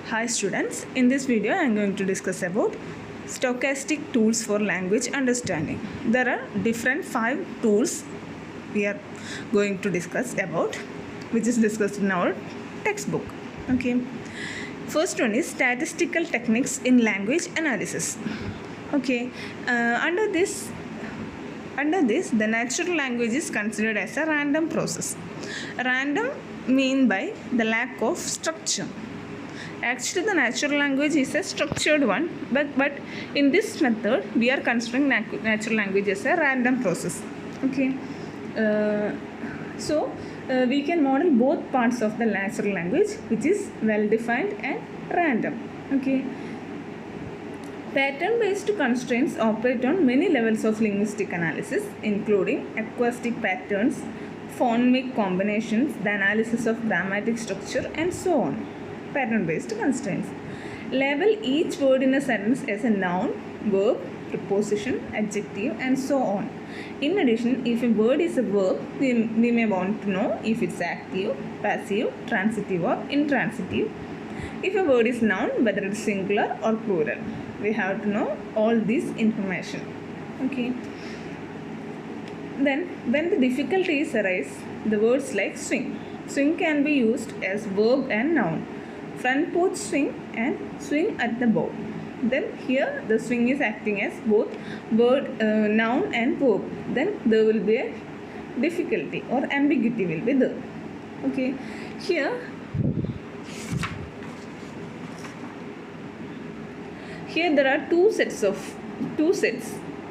Hi students, in this video I am going to discuss about stochastic tools for language understanding. There are different 5 tools we are going to discuss about, which is discussed in our textbook. Okay. First one is statistical techniques in language analysis. Okay. Under this, the natural language is considered as a random process. Random mean by the lack of structure. Actually, the natural language is a structured one, but in this method, we are considering natural language as a random process. Okay. So we can model both parts of the natural language, which is well defined and random. Okay. Pattern-based constraints operate on many levels of linguistic analysis, including acoustic patterns, phonemic combinations, the analysis of grammatic structure, and so on. Pattern-based constraints. Label each word in a sentence as a noun, verb, preposition, adjective, and so on. In addition, if a word is a verb, we may want to know if it's active, passive, transitive, or intransitive. If a word is noun, whether it's singular or plural. We have to know all this information. Okay. Then, when the difficulties arise, the words like swing. Swing can be used as verb and noun. Front porch swing and swing at the bow. Then here the swing is acting as both word, noun and verb. Then there will be a difficulty or ambiguity will be there. Okay. Here there are two sets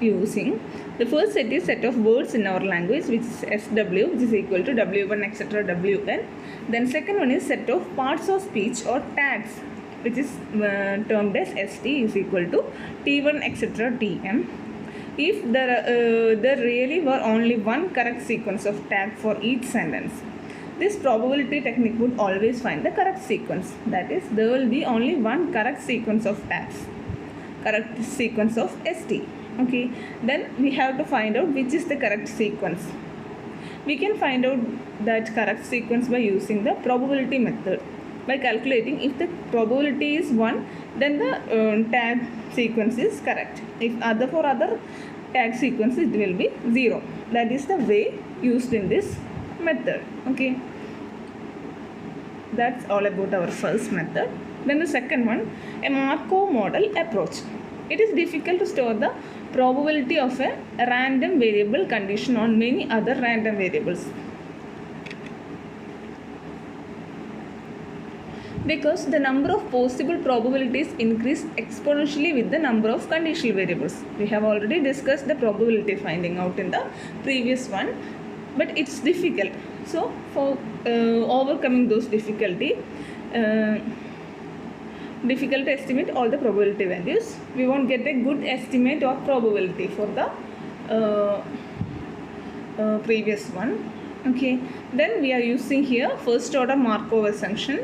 using. The first set is set of words in our language, which is SW, which is equal to W1 etc. WN. Then second one is set of parts of speech or tags, which is termed as ST, is equal to T1 etc. TM. If there really were only one correct sequence of tag for each sentence, this probability technique would always find the correct sequence. That is, there will be only one correct sequence of tags, correct sequence of ST. Okay, then we have to find out which is the correct sequence. We can find out that correct sequence by using the probability method. By calculating if the probability is 1, then the tag sequence is correct. If for other tag sequence, it will be 0. That is the way used in this method. Okay, that's all about our first method. Then the second one, a Markov model approach. It is difficult to store the probability of a random variable condition on many other random variables, because the number of possible probabilities increase exponentially with the number of conditional variables. We have already discussed the probability finding out in the previous one, but it's difficult. So for overcoming those difficult to estimate all the probability values, we won't get a good estimate of probability for the previous one. Okay, then we are using here first order Markov assumption.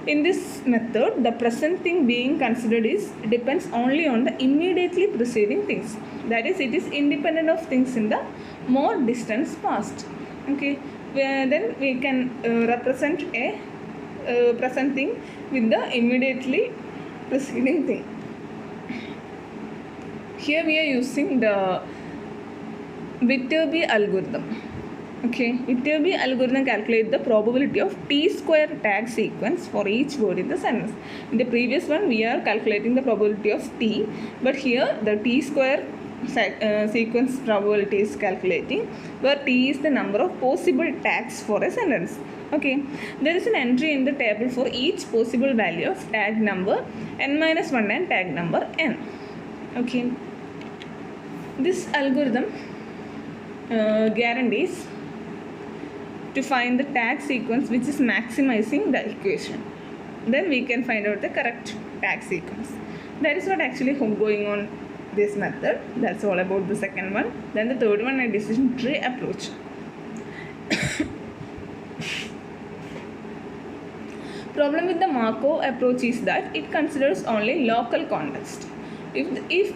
In this method, the present thing being considered depends only on the immediately preceding things. That is, it is independent of things in the more distant past. Okay, then we can represent a present thing with the immediately preceding thing. Here we are using the Viterbi algorithm. Okay, Viterbi algorithm calculates the probability of t-square tag sequence for each word in the sentence. In the previous one, we are calculating the probability of t, but here the t-square sequence probability is calculating, where t is the number of possible tags for a sentence. Okay, there is an entry in the table for each possible value of tag number n-1 and tag number n. Okay, this algorithm guarantees to find the tag sequence which is maximizing the equation. Then we can find out the correct tag sequence. That is what actually going on this method. That's all about the second one. Then the third one, a decision tree approach. Problem with the Markov approach is that it considers only local context. If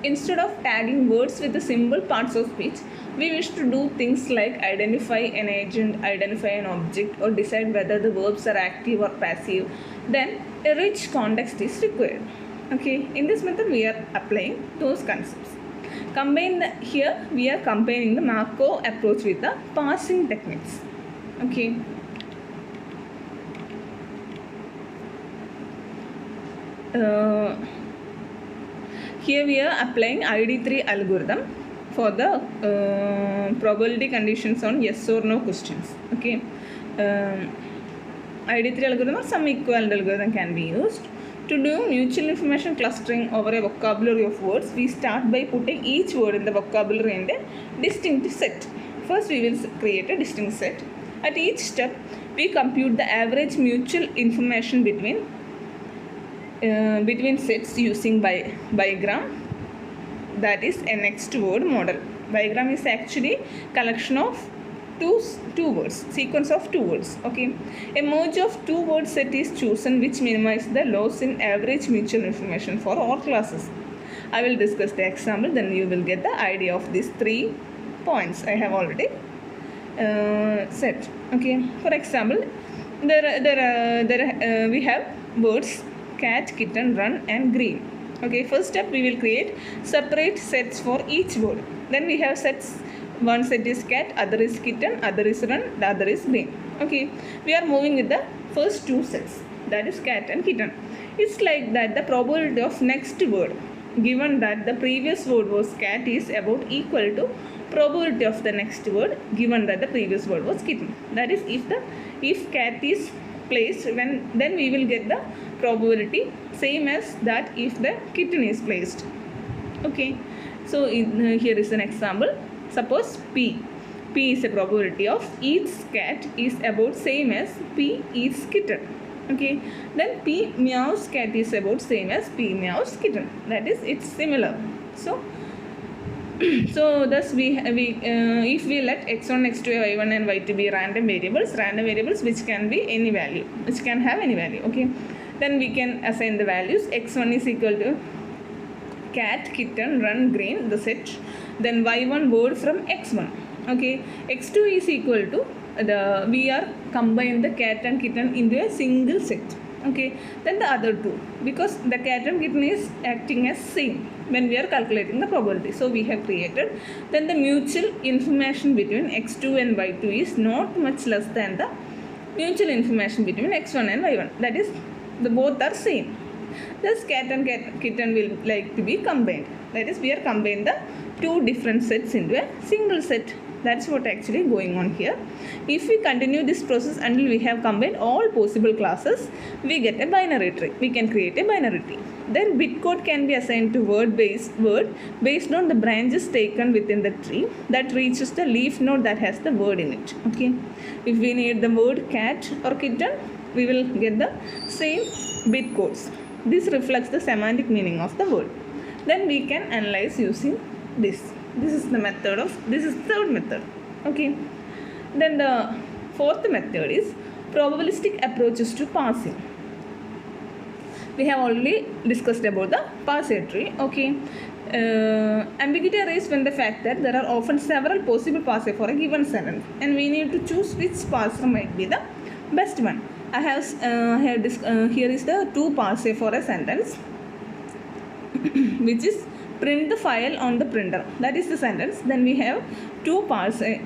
Instead of tagging words with the symbol parts of speech, we wish to do things like identify an agent, identify an object, or decide whether the verbs are active or passive. Then a rich context is required. Okay, in this method we are applying those concepts. Here we are combining the Markov approach with the parsing techniques. Okay. Here we are applying ID3 algorithm for the probability conditions on yes or no questions. Okay. ID3 algorithm or some equivalent algorithm can be used. To do mutual information clustering over a vocabulary of words, we start by putting each word in the vocabulary in a distinct set. First, we will create a distinct set. At each step, we compute the average mutual information between sets using bigram, that is a next word model. Bigram is actually collection of two words, sequence of two words. Okay, a merge of two word set is chosen which minimizes the loss in average mutual information for all classes. I will discuss the example, then you will get the idea of these 3 points I have already set. Okay, for example, we have words cat, kitten, run and green. Okay, first step we will create separate sets for each word. Then we have sets. One set is cat, other is kitten, other is run, the other is green. Okay, we are moving with the first 2 sets, that is cat and kitten. It's like that the probability of next word, given that the previous word was cat, is about equal to probability of the next word given that the previous word was kitten. That is, if cat is placed, then we will get the probability same as that if the kitten is placed. Okay, so here is an example. Suppose P is a probability of eats cat is about same as P eats kitten. Okay, then P meows cat is about same as P meows kitten. That is, it's similar. So thus if we let x1, x2, y1 and y2 be random variables which can be any value, which can have any value. Okay, then we can assign the values. X1 is equal to cat, kitten, run, green, the set. Then y1 word from x1. Okay, x2 is equal to we are combine the cat and kitten into a single set. Okay, then the other two, because the cat and kitten is acting as same when we are calculating the probability. So we have created. Then the mutual information between x2 and y2 is not much less than the mutual information between x1 and y1. That is, the both are same. Thus cat and kitten will like to be combined. That is, we are combining the 2 different sets into a single set. That's what actually going on here. If we continue this process until we have combined all possible classes, we get a binary tree. We can create a binary tree. Then bit code can be assigned to word based on the branches taken within the tree that reaches the leaf node that has the word in it. Okay, if we need the word cat or kitten, we will get the same bit codes. This reflects the semantic meaning of the word. Then we can analyze using this. This is third method. Okay. Then the fourth method is probabilistic approaches to parsing. We have already discussed about the parser tree. Okay. Ambiguity arises when the fact that there are often several possible parsers for a given sentence, and we need to choose which parser might be the best one. Here is the 2 parser for a sentence, which is print the file on the printer. That is the sentence. Then we have 2 parser.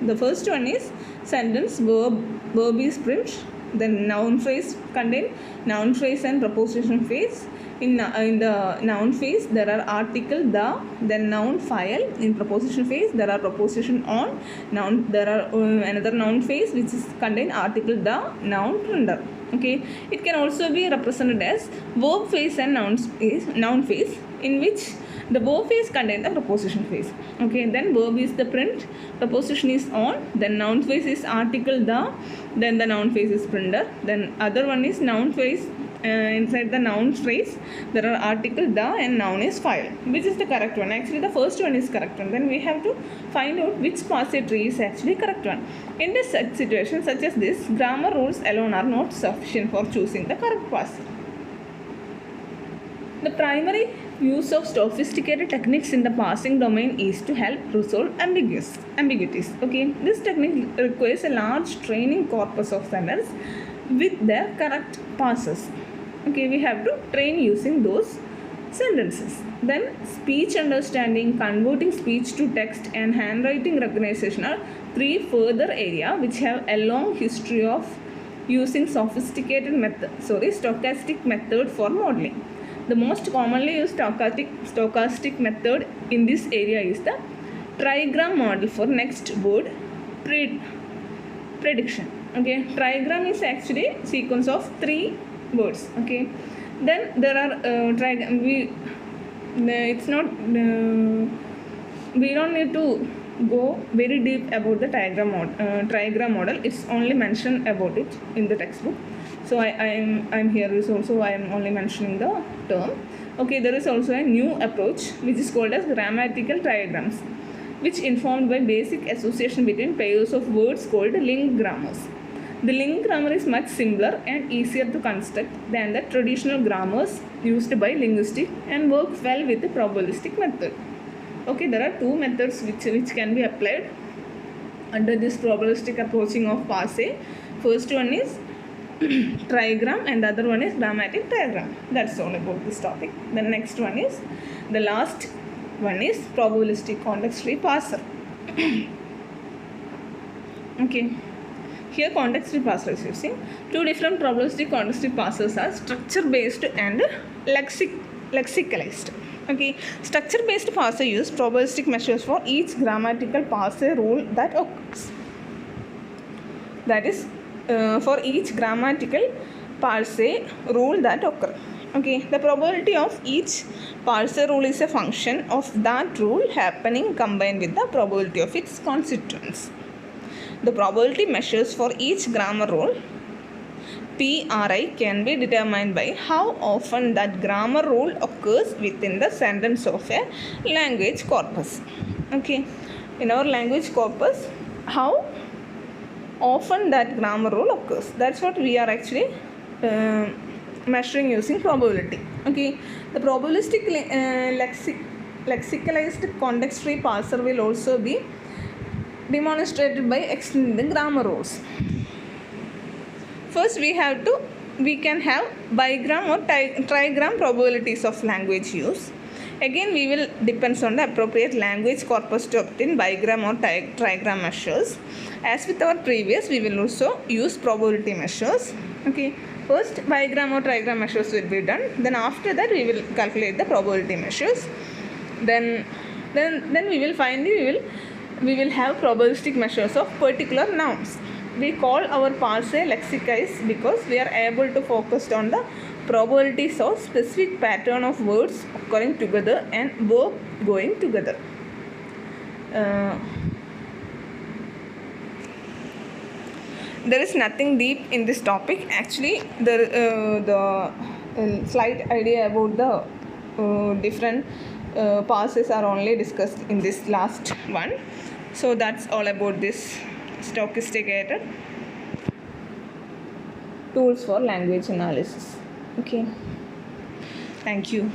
The first one is sentence verb is print. Then noun phrase contain noun phrase and preposition phrase. In the noun phase, there are article the, then noun file. In preposition phase, there are preposition on. There are another noun phase which is contain article the, noun printer. Okay, it can also be represented as verb phase and noun phase, in which the verb phase contains the preposition phase. Okay, then verb is the print, preposition is on, then noun phase is article the, then the noun phase is printer. Then other one is noun phase. Inside the noun phrase, there are article the and noun is file. Which is the correct one? Actually, the first one is correct one. Then we have to find out which parser tree is actually correct one. In this situation such as this, grammar rules alone are not sufficient for choosing the correct parser. The primary use of sophisticated techniques in the parsing domain is to help resolve ambiguities. Okay, this technique requires a large training corpus of sentence with their correct parsers. Okay, we have to train using those sentences. Then speech understanding, converting speech to text, and handwriting recognition are three further areas which have a long history of using stochastic method for modeling. The most commonly used stochastic method in this area is the trigram model for next word prediction. Okay, trigram is actually sequence of 3 words. Okay, then there are we don't need to go very deep about the trigram model. It's only mentioned about it in the textbook. So I'm here is also I am only mentioning the term. Okay, there is also a new approach which is called as grammatical trigrams, which informed by basic association between pairs of words called linked grammars. The linked grammar is much simpler and easier to construct than the traditional grammars used by linguistics and work well with the probabilistic method. Okay, there are 2 methods which can be applied under this probabilistic approaching of parsing. First one is trigram and the other one is grammatic trigram. That's all about this topic. The next one is, the last one is probabilistic context-free parser. Okay, here context-free parser is using 2 different probabilistic context-free parsers are structure-based and lexicalized. Okay, structure-based parser use probabilistic measures for each grammatical parser rule that occurs. That is, for each grammatical parser rule that occur. Okay, the probability of each parser rule is a function of that rule happening combined with the probability of its constituents. The probability measures for each grammar rule PRI can be determined by how often that grammar rule occurs within the sentence of a language corpus. Okay, in our language corpus, how often that grammar rule occurs. That's what we are actually measuring using probability. Okay, the probabilistic lexicalized context-free parser will also be demonstrated by extending the grammar rules. First, we can have bigram or trigram probabilities of language use. Again, we will depends on the appropriate language corpus to obtain bigram or trigram measures. As with our previous, we will also use probability measures. Okay, first bigram or trigram measures will be done. Then after that, we will calculate the probability measures. Then we will finally we will have probabilistic measures of particular nouns. We call our parser lexicized because we are able to focus on the probabilities of specific pattern of words occurring together and verb going together. There is nothing deep in this topic. Actually, the slight idea about the different parsers are only discussed in this last one. So that's all about this sophisticated tools for language analysis. Okay, thank you.